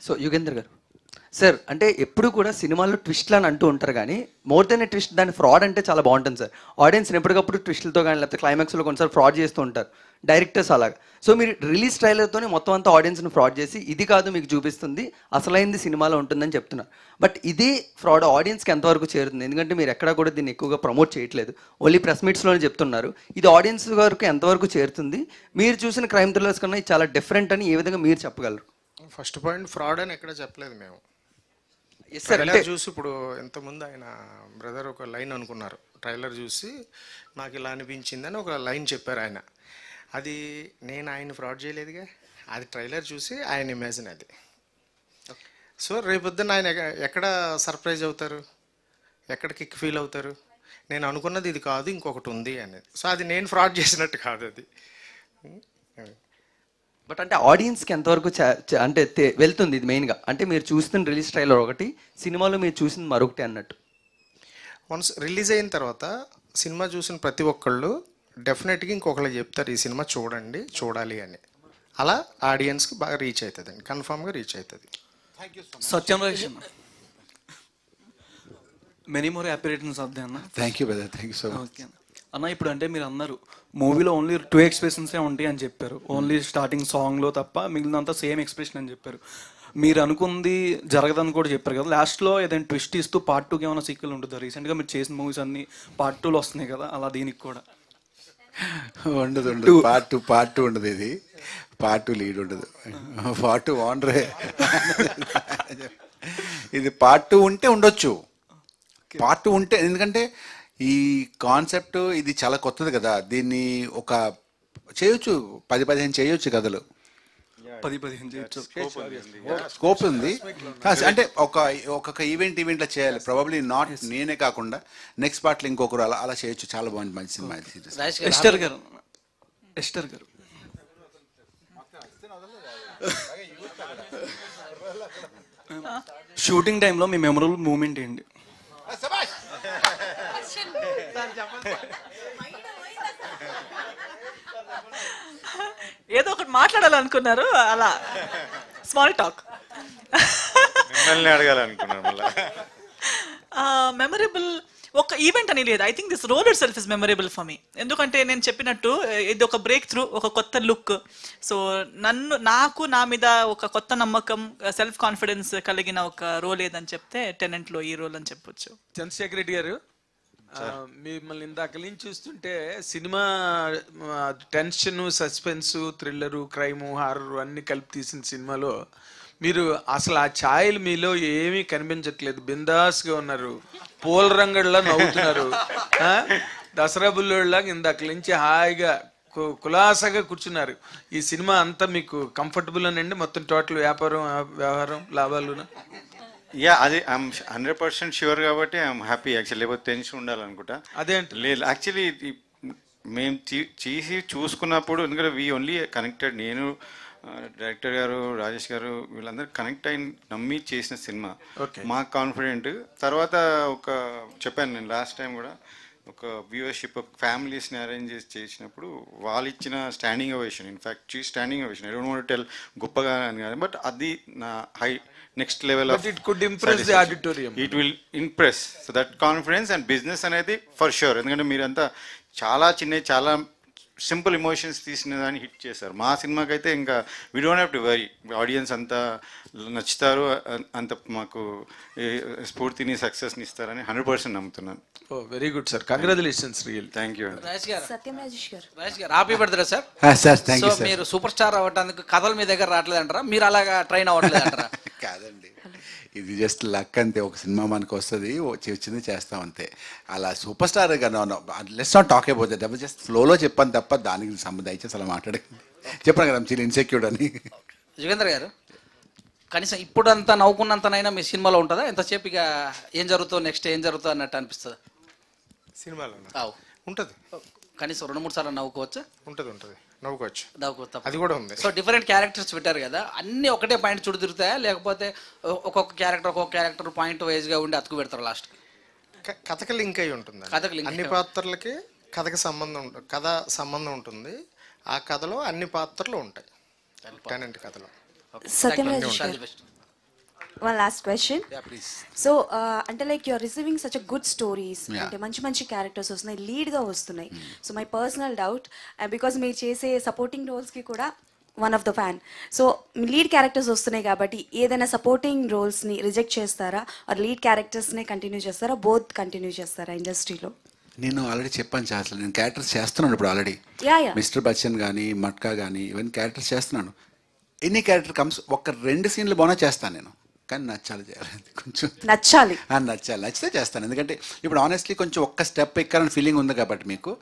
So Yugendra గారు sir, అంటే ఎప్పుడు కూడా సినిమాల్లో ట్విస్ట్లు అని అంటూ ఉంటారు, కానీ మోర్ దెన్ ఏ ట్విస్ట్ దాని ఫ్రాడ్ అంటే చాలా బాగుంటుంది సార్. ఆడియన్స్ని ఎప్పటికప్పుడు ట్విస్టులతో కానీ లేకపోతే క్లైమాక్స్లో కొన్నిసార్లు ఫ్రాడ్ చేస్తూ ఉంటారు డైరెక్టర్స్ అలాగా. సో మీరు రిలీజ్ ట్రైలర్తోనే మొత్తం అంతా ఆడియన్స్ని ఫ్రాడ్ చేసి ఇది కాదు మీకు చూపిస్తుంది, అసలైంది సినిమాలో ఉంటుందని చెప్తున్నారు. బట్ ఇదే ఫ్రాడ్ ఆడియన్స్కి ఎంతవరకు చేరుతుంది? ఎందుకంటే మీరు ఎక్కడా కూడా దీన్ని ఎక్కువగా ప్రమోట్ చేయట్లేదు, ఓన్లీ ప్రెస్ మీట్స్లోనే చెప్తున్నారు. ఇది ఆడియన్స్ వరకు ఎంతవరకు చేరుతుంది? మీరు చూసిన క్రైమ్ థ్రిల్లర్స్ కన్నా ఇది చాలా డిఫరెంట్ అని ఏ విధంగా మీరు చెప్పగలరు? ఫస్ట్ పాయింట్, ఫ్రాడ్ అని ఎక్కడ చెప్పలేదు మేము. ట్రైలర్ చూసి ఇప్పుడు ఇంతకుముందు ఆయన బ్రదర్ ఒక లైన్ అనుకున్నారు, ట్రైలర్ చూసి నాకు ఇలా అనిపించింది అని ఒక లైన్ చెప్పారు ఆయన. అది నేను ఆయన ఫ్రాడ్ చేయలేదుగా, అది ట్రైలర్ చూసి ఆయన ఇమేజిన్ అది. సో రేపొద్దున ఆయన ఎక్కడ సర్ప్రైజ్ అవుతారు, ఎక్కడ కిక్ ఫీల్ అవుతారు, నేను అనుకున్నది ఇది కాదు ఇంకొకటి ఉంది అనేది. సో అది నేను ఫ్రాడ్ చేసినట్టు కాదు అది. బట్ అంటే ఆడియన్స్కి ఎంతవరకు అంటే వెళ్తుంది ఇది మెయిన్గా? అంటే మీరు చూస్తున్న రిలీజ్ ట్రైలర్ ఒకటి, సినిమాలో మీరు చూసింది మరొకటి అన్నట్టు. వన్స్ రిలీజ్ అయిన తర్వాత సినిమా చూసిన ప్రతి ఒక్కళ్ళు డెఫినెట్గా ఇంకొకళ్ళు చెప్తారు ఈ సినిమా చూడండి, చూడాలి అని. అలా ఆడియన్స్కి బాగా రీచ్ అవుతుంది అండి, కన్ఫామ్గా రీచ్ అవుతుంది. Satyam Rajesh many more happy returns of the అన్న. Thank you brother, thank you so much. Okay అన్న, ఇప్పుడు అంటే మీరు అన్నారు మూవీలో ఓన్లీ 2 ఎక్స్ప్రెషన్సే ఉంటాయి అని చెప్పారు, ఓన్లీ స్టార్టింగ్ సాంగ్లో తప్ప మిగిలినంతా సేమ్ ఎక్స్ప్రెషన్ అని చెప్పారు. మీరు అనుకుంది జరగదని కూడా చెప్పారు కదా. లాస్ట్లో ఏదైనా ట్విస్ట్ ఇస్తూ పార్ట్ 2కి ఏమైనా సీక్వెల్ ఉంటుందా? రీసెంట్గా మీరు చేసిన మూవీస్ అన్ని పార్ట్ 2లో వస్తున్నాయి కదా, అలా దీనికి కూడా ఉండదు. పార్ట్ టూ ఉండదు, ఇది పార్ట్ 2 లీడ్ ఉండదు, పార్ట్ 2 ఓనరే. ఇది పార్ట్ 2 ఉంటే ఉండొచ్చు, పార్ట్ 2 ఉంటే, ఎందుకంటే ఈ కాన్సెప్ట్ ఇది చాలా కొత్తది కదా, దీన్ని ఒక చేయొచ్చు, 10-15 చేయొచ్చు కథలు, 10-15 చేయొచ్చు, స్కోప్ ఉంది. అంటే ఒక్కొక్క ఈవెంట్లో చేయాలి, ప్రాబబ్లీ నాట్ నేనే కాకుండా నెక్స్ట్ పార్ట్లో ఇంకొకరు అలా చేయొచ్చు. చాలా బాగుంది, మంచి సినిమా. ఎస్టర్ గారు షూటింగ్ టైంలో మీ మెమరబుల్ మూమెంట్ ఏంటి? ఏదో ఒకటి మాట్లాడాలనుకున్నారు, అలా స్మాల్ టాక్. మిమ్మల్ని అడగాలనుకున్నాను మళ్ళీ. మెమరబుల్ ఒక ఈవెంట్ అని లేదు. I think this role itself is memorable for me. ఎందుకంటే నేను చెప్పినట్టు ఇది ఒక బ్రేక్ త్రూ, ఒక కొత్త లుక్. సో నాకు నా మీద ఒక కొత్త నమ్మకం, సెల్ఫ్ కాన్ఫిడెన్స్ కలిగిన ఒక రోల్ ఏదని చెప్తే టెనెంట్లో ఈ రోల్ అని చెప్పొచ్చు. చంద్రశేఖర్ రెడ్డి గారు, మిమ్మల్ని ఇందాక నుంచి చూస్తుంటే cinema tension, suspense, thriller, crime, horror అన్ని కలిపి తీసిన సినిమాలో మీరు అసలు ఆ ఛాయలు మీలో ఏమీ కనిపించట్లేదు, బిందాస్గా ఉన్నారు, పూల రంగడిలా నవ్వుతున్నారు, దసరా బుల్లోళ్ళలాగా ఇందాక నుంచి హాయిగా కులాసగా కూర్చున్నారు. ఈ సినిమా అంతా మీకు కంఫర్టబుల్ అనండి, మొత్తం టోటల్ వ్యవహారం లాభాలు? యా, అది ఐఎమ్ 100% ష్యూర్ కాబట్టి ఐఎమ్ హ్యాపీ యాక్చువల్లీ. లేకపోతే టెన్షన్ ఉండాలనుకుంటా. అదేంటి లేదు, యాక్చువల్లీ మేము చూసుకున్నప్పుడు, ఎందుకంటే వీ ఓన్లీ కనెక్టెడ్, నేను డైరెక్టర్ గారు, రాజేష్ గారు, వీళ్ళందరూ కనెక్ట్ అయిన నమ్మి చేసిన సినిమా. మాకు కాన్ఫిడెంట్. తర్వాత చెప్పాను నేను లాస్ట్ టైం కూడా, ఒక వ్యూవర్షిప్, ఫ్యామిలీస్ని అరేంజ్ చేసినప్పుడు వాళ్ళు ఇచ్చిన standing ovation, in fact standing ovation, I don't want to tell గొప్పగా అని కాదు, బట్ అది నా next level of, it could impress the auditorium, it will impress. So that confidence and business అనేది ఫర్ ష్యూర్. ఎందుకంటే మీరంతా చాలా చాలా సింపుల్ ఎమోషన్స్ తీసిన దాన్ని హిట్ చేశారు. మా సినిమాకి అయితే ఇంకా we don't have to worry, audience అంతా నచ్చుతారు, అంత మాకు స్ఫూర్తిని, సక్సెస్ని ఇస్తారని 100% నమ్ముతున్నాను. Very good sir, congratulations. Real thank you. Rajesh గారు హ్యాపీ బర్త్డే సార్. సో మీరు సూపర్ స్టార్ అవ్వడానికి కథలు మీ దగ్గర రావట్లేదంటారా, మీరు అలాగా ట్రైన్ అవ్వట్లేదంటారా? కాదండి, ఇది జస్ట్ లక్ అంతే. ఒక సినిమా మనకు వస్తుంది, వచ్చింది చేస్తాం అంతే. అలా super star let's not talk about that, just ఫ్లోలో చెప్పాను తప్ప దానికి సంబంధం దయచేసి అలా మాట్లాడకండి. చెప్పాను కదా చిన్న ఇన్సెక్యూర్డ్ అని. యుగేంద్ర గారు, కనీసం ఇప్పుడంతా నవ్వుకున్నంతనైనా మీ సినిమాలో ఉంటుందా? ఎంతసేపు ఇక ఏం జరుగుతుందో, నెక్స్ట్ ఏం జరుగుతుందో అన్నట్టు అనిపిస్తుంది సినిమాలో? ఉంటుంది, కనీసం 2-3 సార్లు నవ్వుకోవచ్చా? ఉంటుంది, నవ్వుకోవచ్చు, అది కూడా ఉంది. సో డిఫరెంట్ క్యారెక్టర్స్ పెట్టారు కదా, అన్ని ఒకటే పాయింట్ చుట్టూ తిరుగుతాయా, లేకపోతే ఒక్కొక్క క్యారెక్టర్ పాయింట్ వైజ్గా ఉండి అతుకు పెడతారు లాస్ట్? కథకి లింక్ అయి ఉంటుంది, అన్ని పాత్రలకి కథకి సంబంధం ఉంటుంది. ఆ కథలో అన్ని పాత్రలు ఉంటాయి, టెనెంట్ కథలో. one last question. Yeah, please. So, అంటే like you're receiving such a good stories, Yeah. అంటే మంచి మంచి క్యారెక్టర్స్ వస్తున్నాయి, లీడ్గా వస్తున్నాయి. So my personal doubt, because మీరు చేసే సపోర్టింగ్ రోల్స్కి కూడా one of the fan. So lead characters వస్తున్నాయి కాబట్టి ఏదైనా సపోర్టింగ్ రోల్స్ని రిజెక్ట్ చేస్తారా, ఆర్ లీడ్ క్యారెక్టర్స్నే కంటిన్యూ చేస్తారా, బోత్ కంటిన్యూ చేస్తారా ఇండస్ట్రీలో? నేను ఆల్రెడీ చెప్పాను అసలు నేను క్యారెక్టర్స్ చేస్తున్నాను ఇప్పుడు ఆల్రెడీ. Yeah. మిస్టర్ బచ్చన్ కానీ మట్కా కానీ ఈవెన్ క్యారెక్టర్స్ చేస్తున్నాను. ఎనీ క్యారెక్టర్ కమ్స్ ఒక 2 సీన్లు బాగా చేస్తాను నేను, కానీ నచ్చాలి చేయాలి, కొంచెం నచ్చాలి. నచ్చాలి, నచ్చితే చేస్తాను. ఎందుకంటే ఇప్పుడు ఆనెస్ట్లీ కొంచెం ఒక్క స్టెప్ ఎక్కాలని ఫీలింగ్ ఉంది కాబట్టి మీకు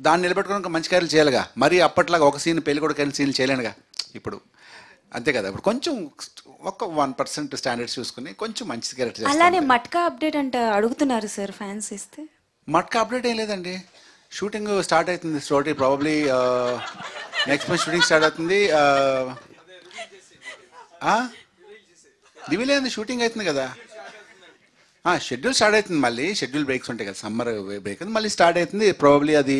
దాన్ని నిలబెట్టుకుని మంచి క్యారెక్టర్ చేయాలిగా. మరి అప్పట్లాగా ఒక సీన్ పెళ్లి కూడా సీన్లు చేయలేనుగా ఇప్పుడు, అంతే కదా. ఇప్పుడు కొంచెం ఒక 1% స్టాండర్డ్స్ చూసుకుని కొంచెం మంచి క్యారెక్టర్ అలానే చేస్తాను. మట్కా అప్డేట్ అంటే అడుగుతున్నారు సార్ ఫ్యాన్స్, ఇస్తే. మట్కా అప్డేట్ ఏం లేదండి, షూటింగ్ స్టార్ట్ అవుతుంది. Story probably next month shooting start అవుతుంది. రివీల్ అయింది, షూటింగ్ అవుతుంది కదా. షెడ్యూల్ స్టార్ట్ అవుతుంది, మళ్ళీ షెడ్యూల్ బ్రేక్స్ ఉంటాయి కదా, సమ్మర్ బ్రేక్ అది మళ్ళీ స్టార్ట్ అవుతుంది. ప్రాబబ్లీ అది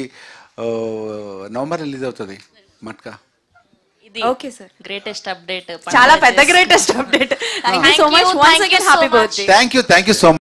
నవంబర్ రిలీజ్ అవుతుంది matka. Okay sir, greatest update, చాలా పెద్ద greatest update. Thank you so much, once again happy birthday. Thank you so much.